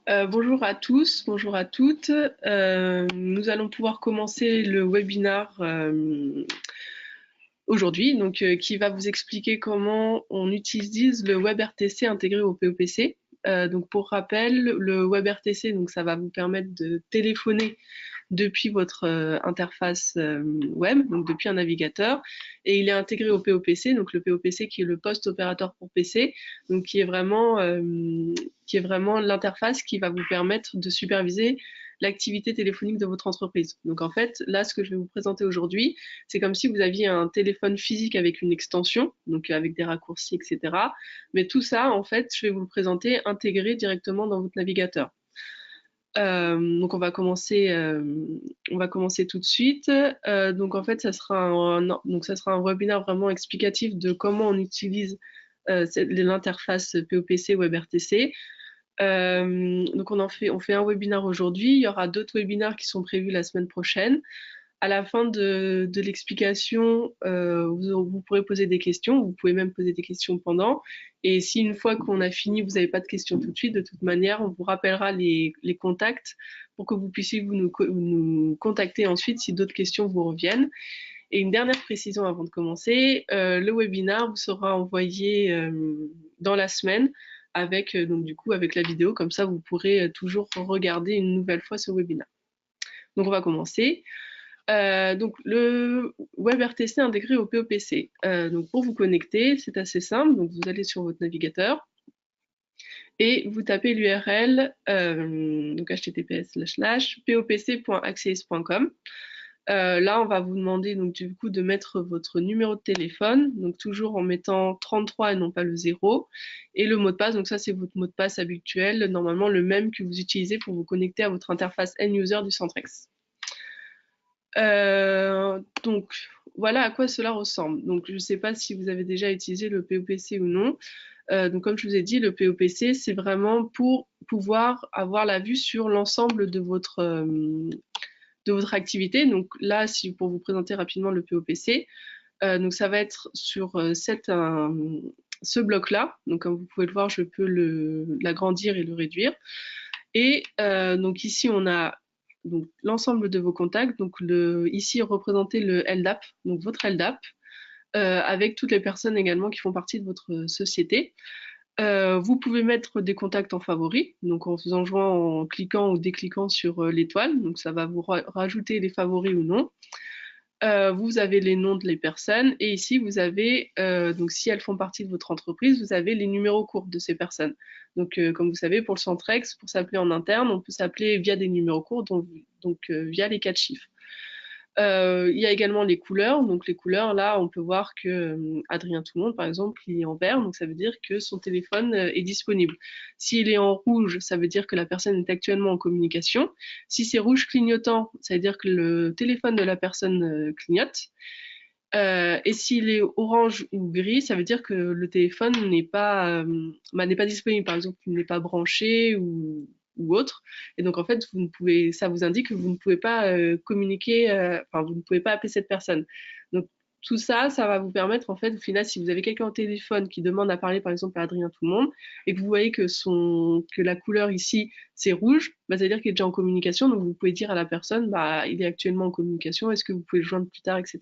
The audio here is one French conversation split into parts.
Bonjour à tous, bonjour à toutes. Nous allons pouvoir commencer le webinaire aujourd'hui, qui va vous expliquer comment on utilise le WebRTC intégré au POPC. Donc pour rappel, le WebRTC, donc ça va vous permettre de téléphoner depuis votre interface web, donc depuis un navigateur, et il est intégré au POPC, donc le POPC qui est le poste opérateur pour PC, donc qui est vraiment l'interface qui va vous permettre de superviser l'activité téléphonique de votre entreprise. Donc en fait, là, ce que je vais vous présenter aujourd'hui, c'est comme si vous aviez un téléphone physique avec une extension, donc avec des raccourcis, etc. Mais tout ça, en fait, je vais vous le présenter intégré directement dans votre navigateur. Donc on va commencer tout de suite. Donc en fait, ça sera un webinaire vraiment explicatif de comment on utilise l'interface POPC WebRTC. Donc on fait un webinaire aujourd'hui. Il y aura d'autres webinaires qui sont prévus la semaine prochaine. À la fin de l'explication, vous pourrez poser des questions, vous pouvez même poser des questions pendant. Et si une fois qu'on a fini, vous n'avez pas de questions tout de suite, de toute manière, on vous rappellera les contacts pour que vous puissiez nous contacter ensuite si d'autres questions vous reviennent. Et une dernière précision avant de commencer, le webinaire vous sera envoyé dans la semaine avec, donc du coup, avec la vidéo, comme ça vous pourrez toujours regarder une nouvelle fois ce webinaire. Donc on va commencer. Donc le WebRTC intégré au POPC. Donc pour vous connecter, c'est assez simple. Donc vous allez sur votre navigateur et vous tapez l'URL donc https://popc.access.com. Là, on va vous demander donc du coup de mettre votre numéro de téléphone, donc toujours en mettant 33 et non pas le 0, et le mot de passe. Donc ça, c'est votre mot de passe habituel, normalement le même que vous utilisez pour vous connecter à votre interface end-user du Centrex. Donc voilà à quoi cela ressemble. Donc je ne sais pas si vous avez déjà utilisé le POPC ou non. Donc comme je vous ai dit, le POPC, c'est vraiment pour pouvoir avoir la vue sur l'ensemble de votre activité. Donc là, pour vous présenter rapidement le POPC, donc ça va être sur ce bloc-là. Donc comme vous pouvez le voir, je peux l'agrandir et le réduire. Et donc ici, on a donc l'ensemble de vos contacts. Donc ici représenté le LDAP, donc votre LDAP, avec toutes les personnes également qui font partie de votre société. Vous pouvez mettre des contacts en favoris, donc en faisant jouer en cliquant ou décliquant sur l'étoile. Donc ça va vous rajouter les favoris ou non. Vous avez les noms de les personnes et ici vous avez, donc si elles font partie de votre entreprise, vous avez les numéros courts de ces personnes. Donc comme vous savez, pour le Centrex, pour s'appeler en interne, on peut s'appeler via des numéros courts, donc via les 4 chiffres. Il y a également les couleurs. Donc les couleurs, là, on peut voir que Adrien Tout-le-Monde, par exemple, il est en vert, donc ça veut dire que son téléphone est disponible. S'il est en rouge, ça veut dire que la personne est actuellement en communication. Si c'est rouge clignotant, ça veut dire que le téléphone de la personne clignote. Et s'il est orange ou gris, ça veut dire que le téléphone n'est pas disponible, par exemple, il n'est pas branché ou autre. Et donc, en fait, ça vous indique que vous ne pouvez pas communiquer, vous ne pouvez pas appeler cette personne. Donc, tout ça, ça va vous permettre, en fait, au final, si vous avez quelqu'un au téléphone qui demande à parler, par exemple, à Adrien Tout-le-Monde, et que vous voyez que la couleur ici, c'est rouge, ça veut dire qu'il est déjà en communication. Donc, vous pouvez dire à la personne, il est actuellement en communication, est-ce que vous pouvez le joindre plus tard, etc.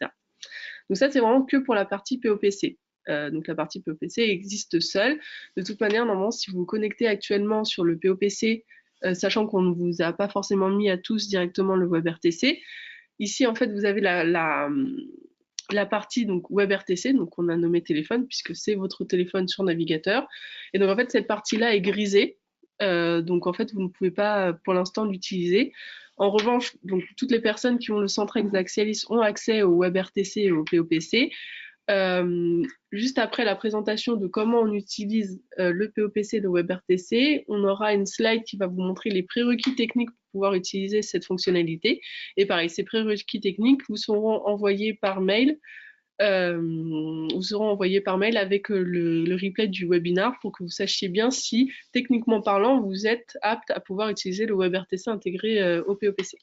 Donc ça, c'est vraiment que pour la partie POPC. Donc la partie POPC existe seule. De toute manière, normalement, si vous vous connectez actuellement sur le POPC, sachant qu'on ne vous a pas forcément mis à tous directement le WebRTC, ici, en fait, vous avez la partie donc WebRTC, donc on a nommé téléphone, puisque c'est votre téléphone sur navigateur. Et donc, en fait, cette partie-là est grisée. Donc, en fait, vous ne pouvez pas, pour l'instant, l'utiliser. En revanche, donc, toutes les personnes qui ont le Centrex d'Axialis ont accès au WebRTC et au POPC. Juste après la présentation de comment on utilise le POPC et le WebRTC, on aura une slide qui va vous montrer les prérequis techniques pour pouvoir utiliser cette fonctionnalité. Et pareil, ces prérequis techniques vous seront envoyés par mail. Avec le replay du webinar pour que vous sachiez bien si, techniquement parlant, vous êtes apte à pouvoir utiliser le WebRTC intégré au POPC.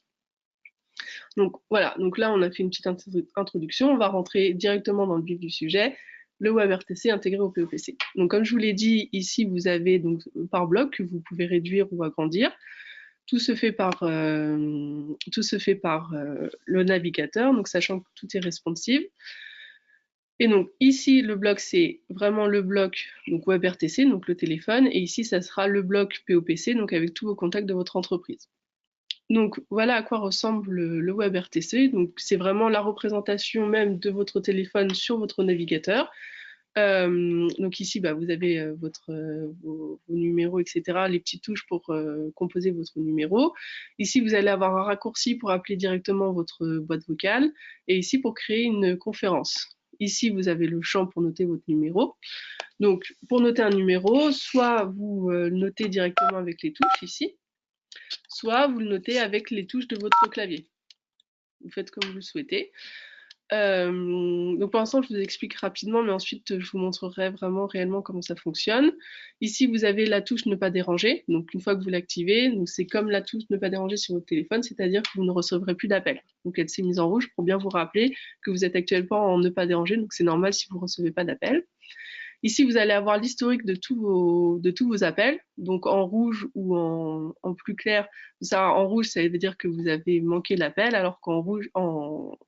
Donc voilà, donc là on a fait une petite introduction, on va rentrer directement dans le vif du sujet. le WebRTC intégré au POPC. Donc, comme je vous l'ai dit, ici, vous avez donc par bloc que vous pouvez réduire ou agrandir. Tout se fait par le navigateur, donc sachant que tout est responsive. Et donc ici, le bloc, c'est vraiment le bloc donc WebRTC, donc le téléphone, et ici, ça sera le bloc POPC, donc avec tous vos contacts de votre entreprise. Donc voilà à quoi ressemble le WebRTC. Donc c'est vraiment la représentation même de votre téléphone sur votre navigateur. Donc ici, vous avez vos numéros, etc., les petites touches pour composer votre numéro. Ici, vous allez avoir un raccourci pour appeler directement votre boîte vocale, et ici pour créer une conférence. Ici, vous avez le champ pour noter votre numéro. Donc, pour noter un numéro, soit vous notez directement avec les touches ici, soit vous le notez avec les touches de votre clavier. Vous faites comme vous le souhaitez. Donc pour l'instant, je vous explique rapidement, mais ensuite, je vous montrerai vraiment réellement comment ça fonctionne. Ici, vous avez la touche ne pas déranger. Donc une fois que vous l'activez, c'est comme la touche ne pas déranger sur votre téléphone, c'est-à-dire que vous ne recevrez plus d'appels. Donc elle s'est mise en rouge pour bien vous rappeler que vous êtes actuellement en ne pas déranger, donc c'est normal si vous ne recevez pas d'appels. Ici, vous allez avoir l'historique de tous vos appels. Donc en rouge ou en plus clair, ça, en rouge, ça veut dire que vous avez manqué l'appel, alors qu'en rouge, en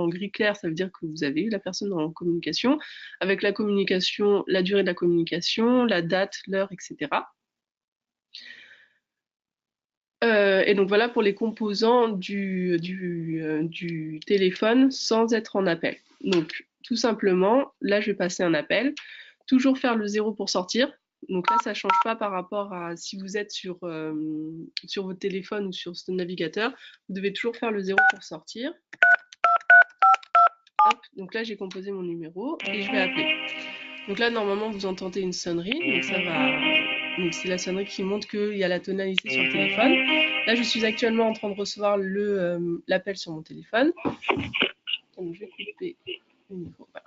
gris clair, ça veut dire que vous avez eu la personne en communication. Avec la communication, la durée de la communication, la date, l'heure, etc. Et donc voilà pour les composants du téléphone sans être en appel. Donc tout simplement, là je vais passer un appel. Toujours faire le 0 pour sortir. Donc là, ça ne change pas par rapport à si vous êtes sur votre téléphone ou sur ce navigateur. Vous devez toujours faire le 0 pour sortir. Hop, donc là, j'ai composé mon numéro et je vais appeler. Donc là, normalement, vous entendez une sonnerie. Donc ça va. Donc c'est la sonnerie qui montre qu'il y a la tonalité sur le téléphone. Là, je suis actuellement en train de recevoir l'appel sur mon téléphone. Donc je vais couper le micro. Voilà.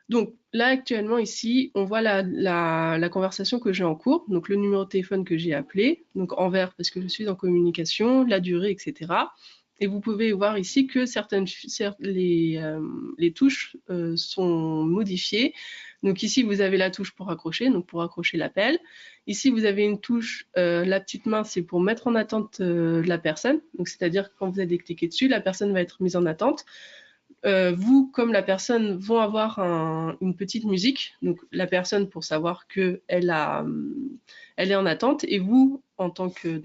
Donc là, actuellement, ici, on voit la conversation que j'ai en cours, donc le numéro de téléphone que j'ai appelé, donc en vert parce que je suis en communication, la durée, etc. Et vous pouvez voir ici que les touches sont modifiées. Donc ici, vous avez la touche pour accrocher, donc pour accrocher l'appel. Ici, vous avez une touche, la petite main, c'est pour mettre en attente la personne. Donc c'est-à-dire que quand vous allez cliquer dessus, la personne va être mise en attente. Vous, comme la personne, vont avoir une petite musique. Donc la personne pour savoir qu'elle est en attente. Et vous, en tant que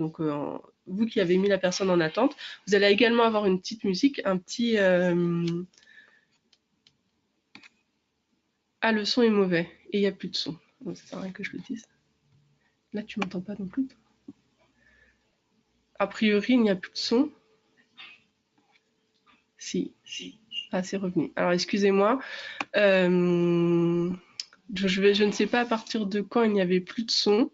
vous qui avez mis la personne en attente, vous allez également avoir une petite musique, un petit ah, le son est mauvais et il n'y a plus de son. Donc, ça sert à rien que je le dise. Là, tu m'entends pas non plus. A priori, il n'y a plus de son. Si. Ah, c'est revenu. Alors, excusez-moi. Je ne sais pas à partir de quand il n'y avait plus de son.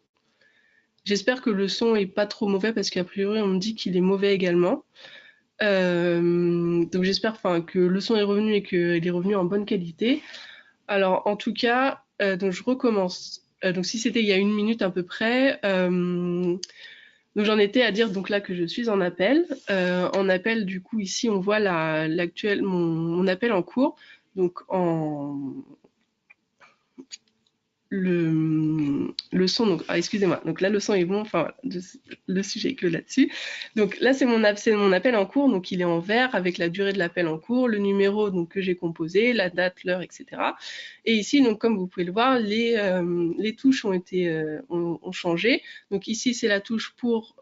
J'espère que le son est pas trop mauvais parce qu'a priori, on me dit qu'il est mauvais également. Donc, j'espère que le son est revenu et qu'il est revenu en bonne qualité. Alors, en tout cas, donc je recommence. Donc, si c'était il y a 1 minute à peu près, donc j'en étais à dire donc là que je suis en appel. En appel, du coup, ici, on voit mon appel en cours. Donc, le son, donc excusez-moi, donc là le son est bon, enfin le sujet est clos là-dessus. Donc là c'est mon appel en cours, donc il est en vert avec la durée de l'appel en cours, le numéro donc que j'ai composé, la date, l'heure, etc. Et ici donc comme vous pouvez le voir, les touches ont changé. Donc ici c'est la touche pour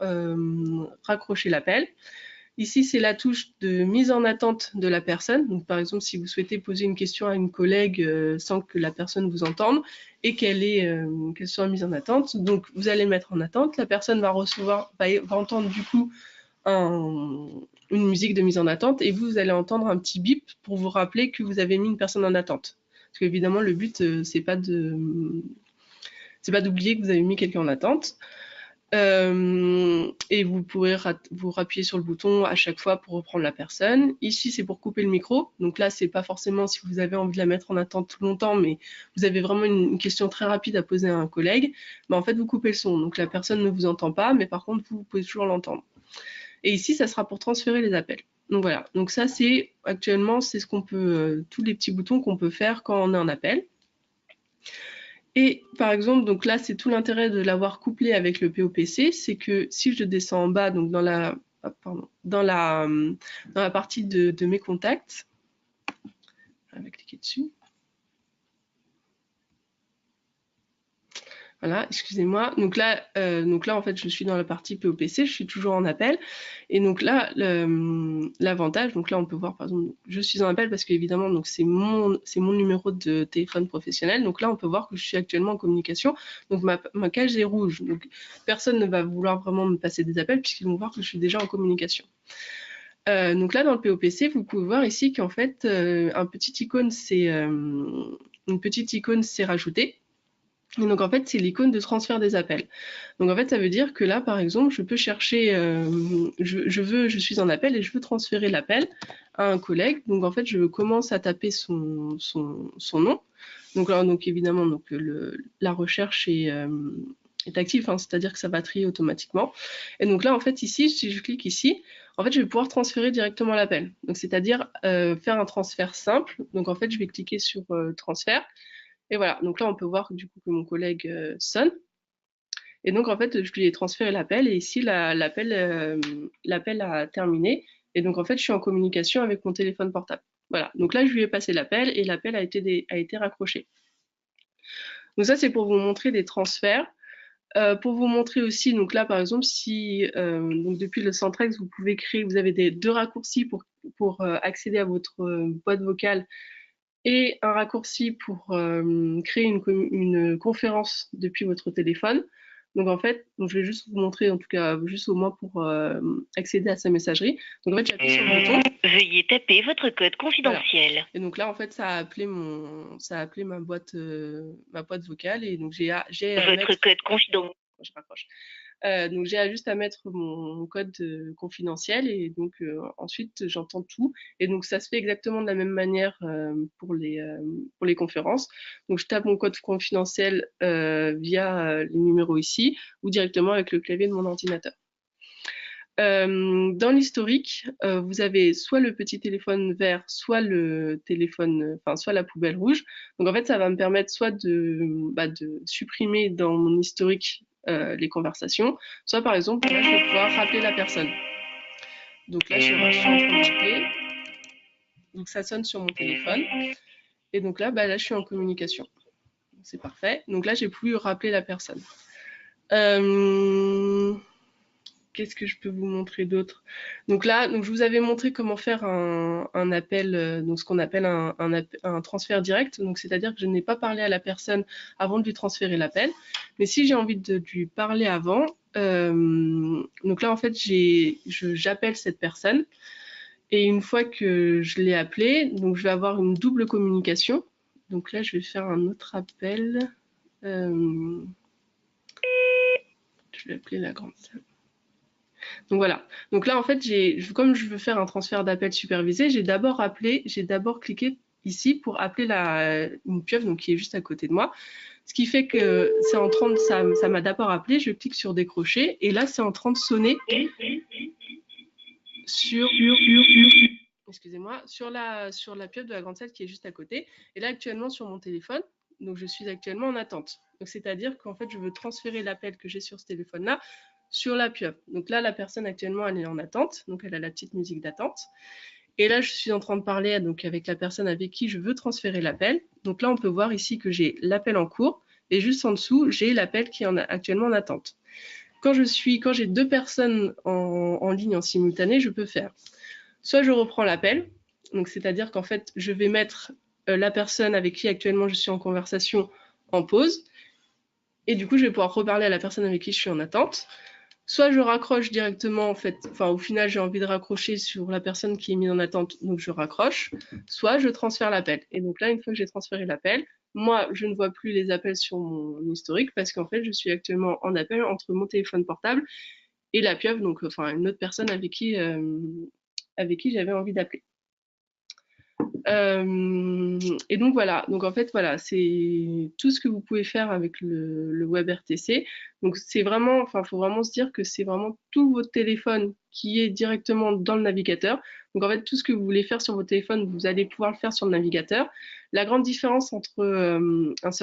raccrocher l'appel. Ici, c'est la touche de mise en attente de la personne. Donc, par exemple, si vous souhaitez poser une question à une collègue sans que la personne vous entende et qu'elle soit mise en attente, donc vous allez mettre en attente. La personne va entendre du coup une musique de mise en attente et vous allez entendre un petit bip pour vous rappeler que vous avez mis une personne en attente. Parce qu'évidemment, le but, c'est pas d'oublier que vous avez mis quelqu'un en attente. Et vous pourrez vous appuyer sur le bouton à chaque fois pour reprendre la personne. Ici, c'est pour couper le micro. Donc là, c'est pas forcément si vous avez envie de la mettre en attente longtemps, mais vous avez vraiment une question très rapide à poser à un collègue. En fait, vous coupez le son. Donc la personne ne vous entend pas, mais par contre, vous pouvez toujours l'entendre. Et ici, ça sera pour transférer les appels. Donc voilà. Donc ça, actuellement, c'est ce qu'on peut, tous les petits boutons qu'on peut faire quand on est en appel. Et par exemple, donc là, c'est tout l'intérêt de l'avoir couplé avec le POPC, c'est que si je descends en bas, donc dans la partie de mes contacts, on va cliquer dessus. Voilà, excusez-moi. Donc là, en fait, je suis dans la partie POPC, je suis toujours en appel. Et donc là, l'avantage, donc là, on peut voir, par exemple, je suis en appel parce qu'évidemment, donc c'est mon numéro de téléphone professionnel. Donc là, on peut voir que je suis actuellement en communication. Donc ma cage est rouge. Donc personne ne va vouloir vraiment me passer des appels puisqu'ils vont voir que je suis déjà en communication. Donc là, dans le POPC, vous pouvez voir ici qu'en fait, une petite icône s'est rajoutée. Et donc en fait, c'est l'icône de transfert des appels. Donc en fait, ça veut dire que là, par exemple, je peux chercher, je suis en appel et je veux transférer l'appel à un collègue. Donc en fait, je commence à taper son nom. Donc là, donc évidemment, donc la recherche est active, hein, c'est-à-dire que ça va trier automatiquement. Et donc là, en fait, ici, si je clique ici, en fait, je vais pouvoir transférer directement l'appel. Donc c'est-à-dire faire un transfert simple. Donc en fait, je vais cliquer sur transfert. Et voilà, donc là, on peut voir du coup que mon collègue sonne. Et donc, en fait, je lui ai transféré l'appel et ici, l'appel a terminé. Et donc, en fait, je suis en communication avec mon téléphone portable. Voilà, donc là, je lui ai passé l'appel et l'appel a été raccroché. Donc ça, c'est pour vous montrer des transferts. Pour vous montrer aussi, donc là, par exemple, si donc depuis le Centrex, vous pouvez créer, vous avez deux raccourcis pour accéder à votre boîte vocale et un raccourci pour créer une conférence depuis votre téléphone. Donc en fait, donc je vais juste vous montrer, en tout cas juste au moins pour accéder à sa messagerie. Donc en fait, j'appuie sur le bouton. Veuillez taper votre code confidentiel. Voilà. Et donc là, en fait, ça a appelé ma boîte vocale et donc j'ai votre code confidentiel. Je raccroche. Donc j'ai juste à mettre mon code confidentiel et donc ensuite j'entends tout. Et donc ça se fait exactement de la même manière pour les conférences. Donc je tape mon code confidentiel via les numéros ici ou directement avec le clavier de mon ordinateur. Dans l'historique, vous avez soit le petit téléphone vert, soit le téléphone, soit la poubelle rouge. Donc en fait, ça va me permettre soit de supprimer dans mon historique les conversations, soit par exemple, là, je vais pouvoir rappeler la personne. Donc là, je suis en train de rappeler. Donc ça sonne sur mon téléphone. Et donc là, là, je suis en communication. C'est parfait. Donc là, j'ai pu rappeler la personne. Qu'est-ce que je peux vous montrer d'autre? Donc là, je vous avais montré comment faire un appel, donc ce qu'on appelle un transfert direct. Donc c'est-à-dire que je n'ai pas parlé à la personne avant de lui transférer l'appel. Mais si j'ai envie de lui parler avant, donc là en fait j'appelle cette personne et une fois que je l'ai appelée, donc je vais avoir une double communication. Donc là je vais faire un autre appel. Je vais appeler la grande salle. Donc voilà. Donc là, en fait, comme je veux faire un transfert d'appel supervisé, j'ai d'abord cliqué ici pour appeler une pieuvre donc, qui est juste à côté de moi. Ce qui fait que c'est en train de, ça m'a d'abord appelé, je clique sur décrocher et là, c'est en train de sonner excusez-moi, sur la pieuvre de la grande salle qui est juste à côté. Et là, actuellement, sur mon téléphone, donc je suis actuellement en attente. Donc c'est-à-dire qu'en fait, je veux transférer l'appel que j'ai sur ce téléphone-là sur la pieuvre. Donc là, la personne actuellement, elle est en attente. Donc elle a la petite musique d'attente. Et là, je suis en train de parler donc, avec la personne avec qui je veux transférer l'appel. Donc là, on peut voir ici que j'ai l'appel en cours. Et juste en dessous, j'ai l'appel qui est actuellement en attente. Quand j'ai deux personnes en ligne en simultané, je peux faire soit je reprends l'appel, donc c'est-à-dire qu'en fait, je vais mettre la personne avec qui actuellement je suis en conversation en pause, et du coup, je vais pouvoir reparler à la personne avec qui je suis en attente. Soit je raccroche directement, en fait, au final, j'ai envie de raccrocher sur la personne qui est mise en attente, donc je raccroche, soit je transfère l'appel. Et donc là, une fois que j'ai transféré l'appel, moi, je ne vois plus les appels sur mon historique parce qu'en fait, je suis actuellement en appel entre mon téléphone portable et la pieuvre, donc une autre personne avec qui j'avais envie d'appeler. Et donc voilà, donc en fait voilà, c'est tout ce que vous pouvez faire avec le WebRTC. Donc c'est vraiment, faut vraiment se dire que c'est vraiment tout votre téléphone qui est directement dans le navigateur. Donc en fait, tout ce que vous voulez faire sur votre téléphone, vous allez pouvoir le faire sur le navigateur. La grande différence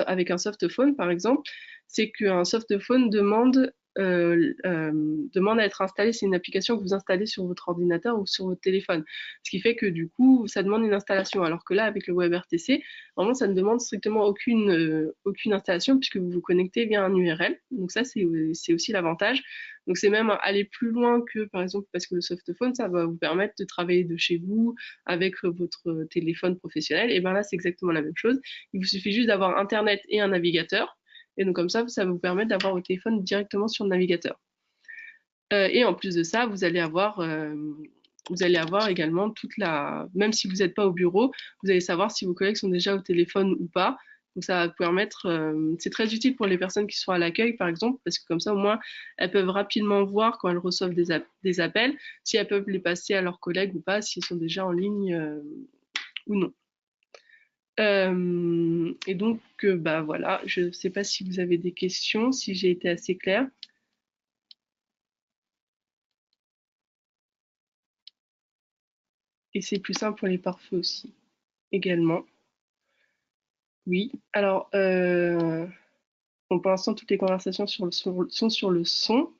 avec un softphone, par exemple, c'est qu'un softphone demande à être installé. C'est une application que vous installez sur votre ordinateur ou sur votre téléphone. Ce qui fait que du coup, ça demande une installation. Alors que là, avec le WebRTC, vraiment, ça ne demande strictement aucune installation puisque vous vous connectez via un URL. Donc ça, c'est aussi l'avantage. Donc c'est même aller plus loin que, par exemple, parce que le softphone, ça va vous permettre de travailler de chez vous avec votre téléphone professionnel. Et bien là, c'est exactement la même chose. Il vous suffit juste d'avoir Internet et un navigateur. Et donc comme ça va vous permettre d'avoir votre téléphone directement sur le navigateur. Et en plus de ça, vous allez avoir également même si vous n'êtes pas au bureau, vous allez savoir si vos collègues sont déjà au téléphone ou pas. Donc ça va permettre, c'est très utile pour les personnes qui sont à l'accueil par exemple, parce que comme ça au moins elles peuvent rapidement voir quand elles reçoivent des appels, si elles peuvent les passer à leurs collègues ou pas, s'ils sont déjà en ligne ou non. Et donc, bah voilà, je ne sais pas si vous avez des questions, si j'ai été assez claire. Et c'est plus simple pour les pare-feux aussi, également. Oui, alors, bon, pour l'instant, toutes les conversations sont sur le son.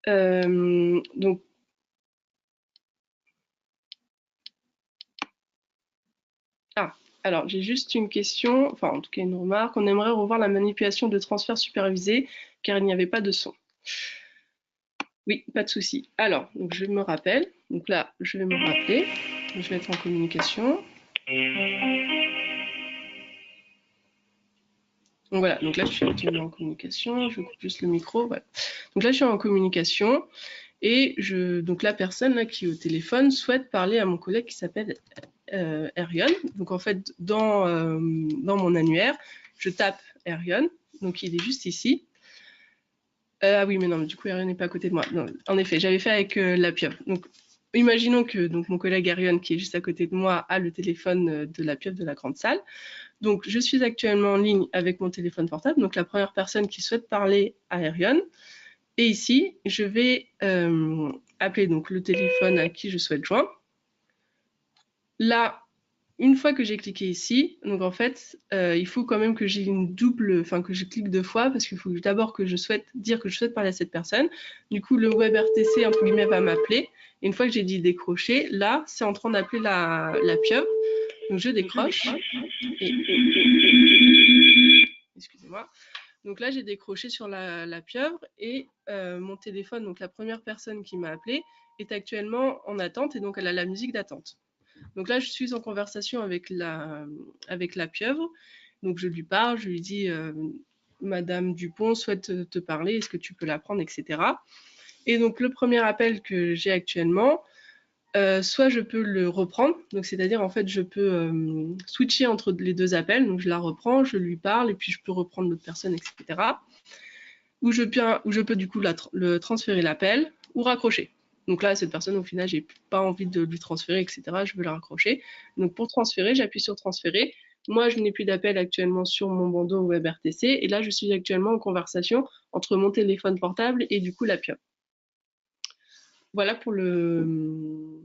Donc, alors, j'ai juste une question, enfin, en tout cas, une remarque. On aimerait revoir la manipulation de transfert supervisé, car il n'y avait pas de son. Oui, pas de souci. Alors, donc je me rappelle. Donc là, je vais me rappeler. Je vais être en communication. Donc voilà, donc là je suis en communication, je coupe juste le micro. Voilà. Donc là je suis en communication et donc la personne là qui est au téléphone souhaite parler à mon collègue qui s'appelle Erion. Donc en fait dans mon annuaire, je tape Erion, donc il est juste ici. Ah oui, mais non, du coup Erion n'est pas à côté de moi. Non, en effet, j'avais fait avec la pieuvre. Donc imaginons que donc, mon collègue Erion qui est juste à côté de moi a le téléphone de la pieuvre de la grande salle. Donc, je suis actuellement en ligne avec mon téléphone portable, donc la première personne qui souhaite parler à Erion. Et ici, je vais appeler donc le téléphone à qui je souhaite joindre. Là, une fois que j'ai cliqué ici, donc en fait, il faut quand même que j'ai que je clique 2 fois parce qu'il faut d'abord que je souhaite dire que je souhaite parler à cette personne. Du coup, le WebRTC entre guillemets va m'appeler. Et une fois que j'ai dit décrocher, là, c'est en train d'appeler la pieuvre. Donc je décroche. Excusez-moi. Donc là, j'ai décroché sur la pieuvre et mon téléphone, donc la première personne qui m'a appelé, est actuellement en attente et donc elle a la musique d'attente. Donc là, je suis en conversation avec la pieuvre. Donc je lui parle, je lui dis Madame Dupont souhaite te parler, est-ce que tu peux la prendre, etc. Et donc le premier appel que j'ai actuellement, soit je peux le reprendre, donc c'est-à-dire en fait je peux switcher entre les 2 appels, donc je la reprends, je lui parle et puis je peux reprendre l'autre personne, etc. Ou je peux du coup le transférer l'appel ou raccrocher. Donc là, cette personne, au final, j'ai pas envie de lui transférer, etc. Je veux la raccrocher. Donc pour transférer, j'appuie sur transférer. Moi, je n'ai plus d'appel actuellement sur mon bandeau WebRTC et là, je suis actuellement en conversation entre mon téléphone portable et du coup la pieuvre. Voilà pour le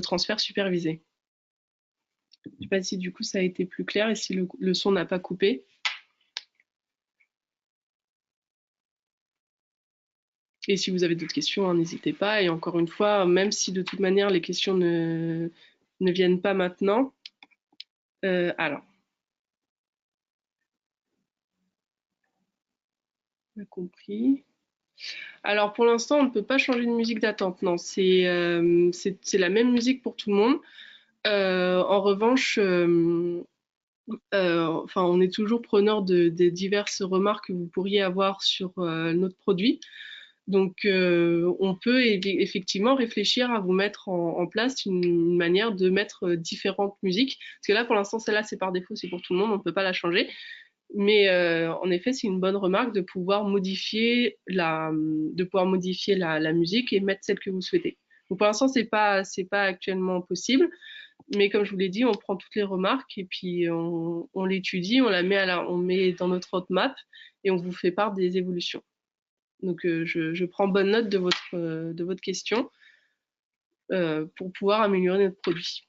transfert supervisé. Je ne sais pas si du coup ça a été plus clair et si le son n'a pas coupé. Et si vous avez d'autres questions, hein, n'hésitez pas. Et encore une fois, même si de toute manière les questions ne viennent pas maintenant, alors. On a compris. Alors pour l'instant, on ne peut pas changer de musique d'attente. Non, c'est la même musique pour tout le monde. En revanche, on est toujours preneur des diverses remarques que vous pourriez avoir sur notre produit. Donc, on peut effectivement réfléchir à vous mettre en place une manière de mettre différentes musiques. Parce que là, pour l'instant, celle-là, c'est par défaut, c'est pour tout le monde, on ne peut pas la changer. Mais en effet, c'est une bonne remarque de pouvoir modifier la musique et mettre celle que vous souhaitez. Donc, pour l'instant, c'est pas actuellement possible. Mais comme je vous l'ai dit, on prend toutes les remarques et puis on l'étudie, on met dans notre roadmap et on vous fait part des évolutions. Donc, je prends bonne note de votre question pour pouvoir améliorer notre produit.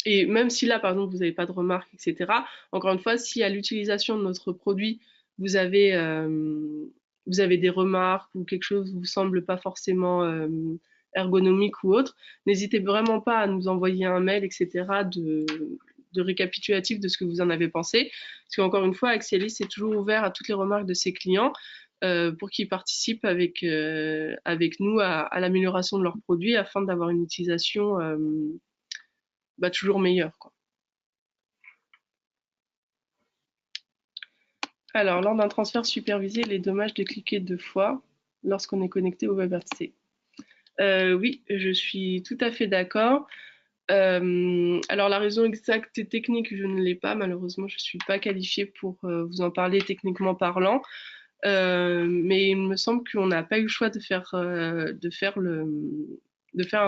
Et même si là, par exemple, vous n'avez pas de remarques, etc., encore une fois, si à l'utilisation de notre produit, vous avez des remarques ou quelque chose qui vous semble pas forcément ergonomique ou autre, n'hésitez vraiment pas à nous envoyer un mail, etc., de récapitulatif de ce que vous en avez pensé. Parce qu'encore une fois, Axialis est toujours ouvert à toutes les remarques de ses clients pour qu'ils participent avec nous à l'amélioration de leurs produits afin d'avoir une utilisation toujours meilleure, quoi. Alors, lors d'un transfert supervisé, il est dommage de cliquer 2 fois lorsqu'on est connecté au WebRTC. Oui, je suis tout à fait d'accord. Alors, la raison exacte et technique, je ne l'ai pas. Malheureusement, je ne suis pas qualifiée pour vous en parler techniquement parlant. Mais il me semble qu'on n'a pas eu le choix de faire un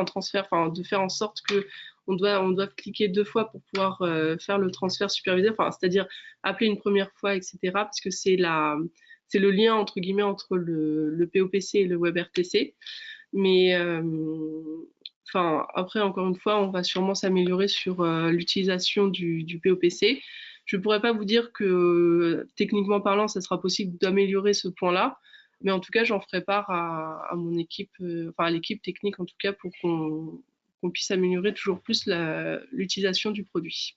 transfert, enfin de faire en sorte que on doit cliquer 2 fois pour pouvoir faire le transfert supervisé, enfin c'est-à-dire appeler une première fois, etc. Parce que c'est le lien entre guillemets entre le POPC et le WebRTC. Mais enfin après encore une fois, on va sûrement s'améliorer sur l'utilisation du POPC. Je ne pourrais pas vous dire que techniquement parlant, ça sera possible d'améliorer ce point-là, mais en tout cas, j'en ferai part à mon équipe, enfin à l'équipe technique en tout cas, pour qu'on puisse améliorer toujours plus l'utilisation du produit.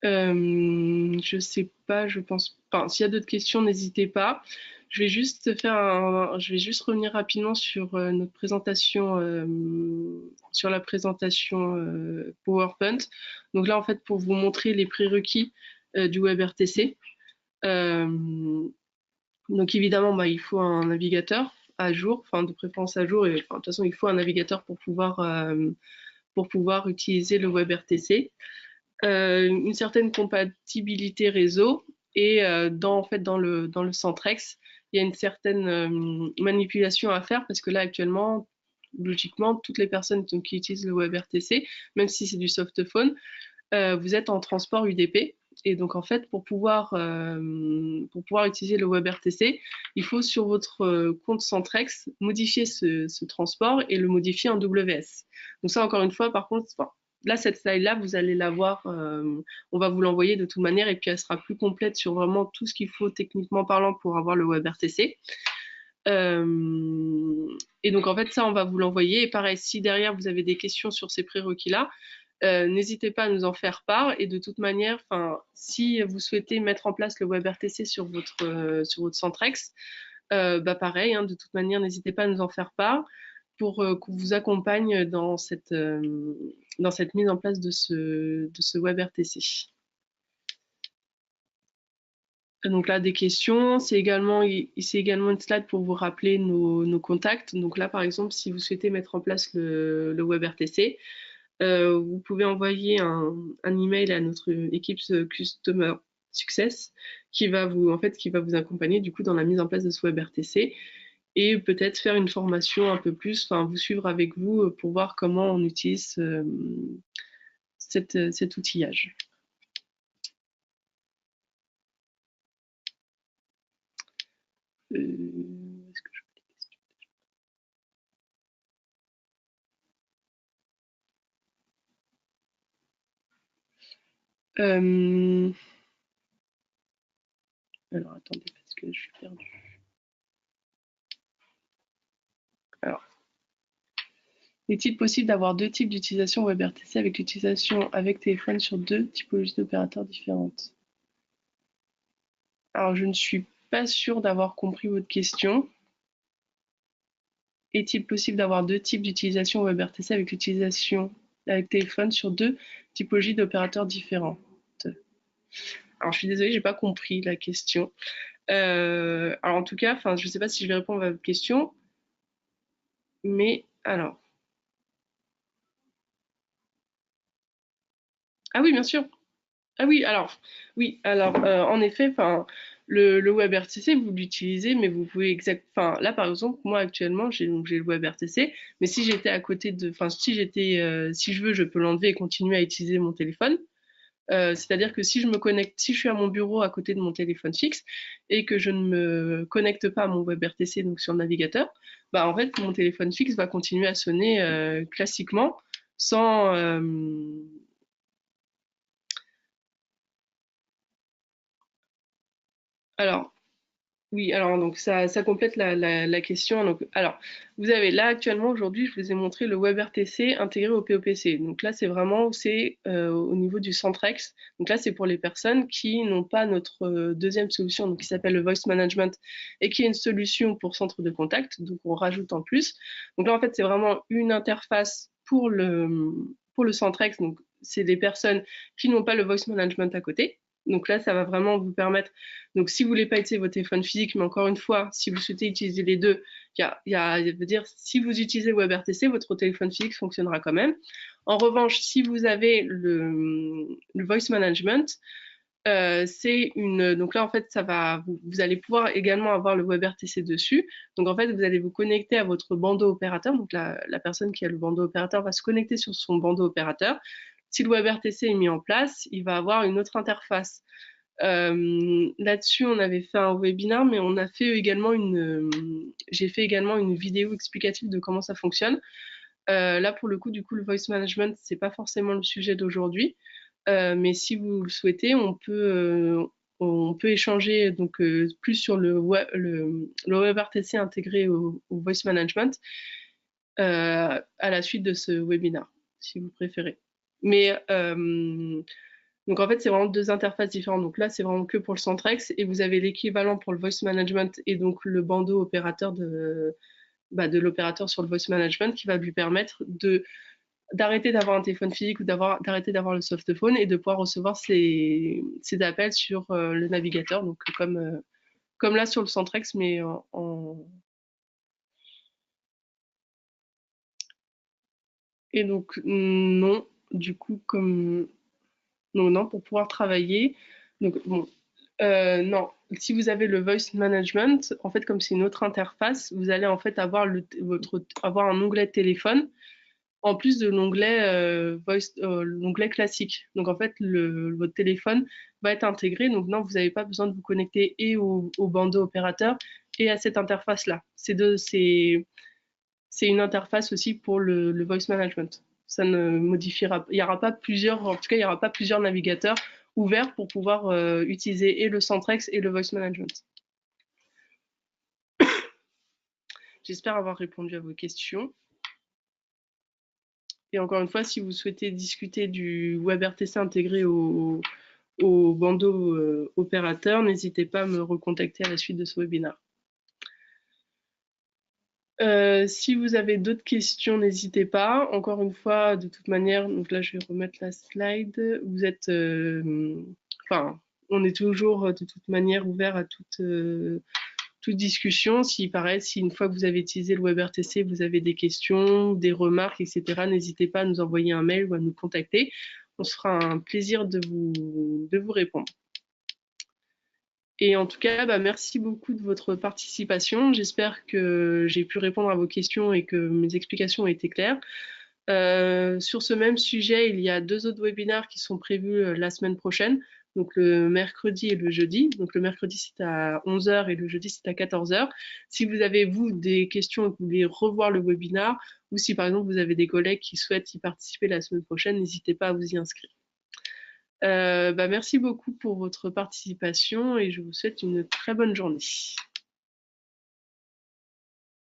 Je sais pas, je pense. Enfin, s'il y a d'autres questions, n'hésitez pas. Je vais juste revenir rapidement sur notre présentation, sur la présentation PowerPoint. Donc là, en fait, pour vous montrer les prérequis du WebRTC. Donc évidemment, il faut un navigateur à jour, enfin de préférence à jour, et de toute façon, il faut un navigateur pour pouvoir utiliser le WebRTC. Une certaine compatibilité réseau et en fait, dans le Centrex, il y a une certaine manipulation à faire parce que là actuellement, logiquement, toutes les personnes qui utilisent le WebRTC, même si c'est du softphone, vous êtes en transport UDP. Et donc en fait, pour pouvoir utiliser le WebRTC, il faut sur votre compte Centrex modifier ce transport et le modifier en WS. Donc ça, encore une fois, par contre, là, cette slide-là, vous allez la voir, on va vous l'envoyer de toute manière et puis elle sera plus complète sur vraiment tout ce qu'il faut techniquement parlant pour avoir le WebRTC. Et donc en fait, ça, on va vous l'envoyer. Et pareil, si derrière vous avez des questions sur ces prérequis-là, n'hésitez pas à nous en faire part. Et de toute manière, si vous souhaitez mettre en place le WebRTC sur votre Centrex, pareil, hein, de toute manière, n'hésitez pas à nous en faire part pour qu'on vous accompagne dans cette mise en place de ce WebRTC. Donc là, des questions. C'est également une slide pour vous rappeler nos contacts. Donc là, par exemple, si vous souhaitez mettre en place le WebRTC, vous pouvez envoyer un email à notre équipe Customer Success qui va vous accompagner du coup dans la mise en place de ce WebRTC et peut-être faire une formation un peu plus, vous suivre avec vous pour voir comment on utilise cet outillage. Est-ce que je peux des questions? Alors attendez, parce que je suis perdue. Alors, est-il possible d'avoir deux types d'utilisation WebRTC avec l'utilisation avec téléphone sur deux typologies d'opérateurs différentes? Alors, je ne suis pas sûre d'avoir compris votre question. Est-il possible d'avoir deux types d'utilisation WebRTC avec l'utilisation avec téléphone sur deux typologies d'opérateurs différentes? Alors, je suis désolée, je n'ai pas compris la question. Alors, en tout cas, je ne sais pas si je vais répondre à votre question, mais alors. Ah oui, bien sûr. Ah oui, alors, en effet, le WebRTC, vous l'utilisez, mais vous pouvez là, par exemple, moi actuellement, j'ai le WebRTC, mais si j'étais à côté si je veux, je peux l'enlever et continuer à utiliser mon téléphone. C'est-à-dire que si je me connecte, si je suis à mon bureau à côté de mon téléphone fixe et que je ne me connecte pas à mon WebRTC, donc sur le navigateur, bah en fait mon téléphone fixe va continuer à sonner classiquement sans alors oui, alors donc ça complète la question. Donc, alors, vous avez là actuellement aujourd'hui, je vous ai montré le WebRTC intégré au POPC. Donc là, c'est vraiment au niveau du Centrex. Donc là, c'est pour les personnes qui n'ont pas notre deuxième solution, donc qui s'appelle le Voice Management et qui est une solution pour centre de contact. Donc on rajoute en plus. Donc là, en fait, c'est vraiment une interface pour le Centrex. Donc c'est des personnes qui n'ont pas le Voice Management à côté. Donc là, ça va vraiment vous permettre. Donc, si vous voulez pas utiliser votre téléphone physique, mais encore une fois, si vous souhaitez utiliser les deux, je veux dire, si vous utilisez WebRTC, votre téléphone physique fonctionnera quand même. En revanche, si vous avez le voice management, donc là en fait vous allez pouvoir également avoir le WebRTC dessus. Donc en fait vous allez vous connecter à votre bandeau opérateur. Donc la personne qui a le bandeau opérateur va se connecter sur son bandeau opérateur. Si le WebRTC est mis en place, il va avoir une autre interface. Là-dessus, on avait fait un webinaire, mais j'ai fait également une vidéo explicative de comment ça fonctionne. Là, pour le coup, du coup, le voice management, c'est pas forcément le sujet d'aujourd'hui, mais si vous le souhaitez, on peut échanger donc plus sur le WebRTC intégré au voice management à la suite de ce webinaire, si vous préférez. Mais donc en fait, c'est vraiment deux interfaces différentes. Donc là, c'est vraiment que pour le Centrex et vous avez l'équivalent pour le voice management et donc le bandeau opérateur de l'opérateur sur le voice management qui va lui permettre d'arrêter d'avoir un téléphone physique ou d'arrêter d'avoir le softphone et de pouvoir recevoir ses appels sur le navigateur. Donc comme là sur le Centrex, mais Et donc non, du coup comme non, pour pouvoir travailler. Donc, bon, non, si vous avez le voice management, en fait, comme c'est une autre interface, vous allez en fait avoir un onglet téléphone en plus de l'onglet l'onglet classique. Donc, en fait, votre téléphone va être intégré. Donc, non, vous n'avez pas besoin de vous connecter et au bandeau opérateur et à cette interface-là. C'est une interface aussi pour le voice management. Ça ne modifiera, il y aura pas plusieurs, en tout cas, il n'y aura pas plusieurs navigateurs ouverts pour pouvoir utiliser et le Centrex et le voice management. J'espère avoir répondu à vos questions. Et encore une fois, si vous souhaitez discuter du WebRTC intégré au bandeau opérateur, n'hésitez pas à me recontacter à la suite de ce webinaire. Si vous avez d'autres questions, n'hésitez pas. Encore une fois, de toute manière, donc là je vais remettre la slide. Vous êtes, enfin, on est toujours de toute manière ouvert à toute discussion. Si une fois que vous avez utilisé le WebRTC, vous avez des questions, des remarques, etc., n'hésitez pas à nous envoyer un mail ou à nous contacter. On se fera un plaisir de vous répondre. Et en tout cas, merci beaucoup de votre participation. J'espère que j'ai pu répondre à vos questions et que mes explications ont été claires. Sur ce même sujet, il y a 2 autres webinaires qui sont prévus la semaine prochaine, donc le mercredi et le jeudi. Donc le mercredi, c'est à 11 h et le jeudi, c'est à 14 h. Si vous avez, vous, des questions et que vous voulez revoir le webinaire, ou si par exemple vous avez des collègues qui souhaitent y participer la semaine prochaine, n'hésitez pas à vous y inscrire. Merci beaucoup pour votre participation et je vous souhaite une très bonne journée.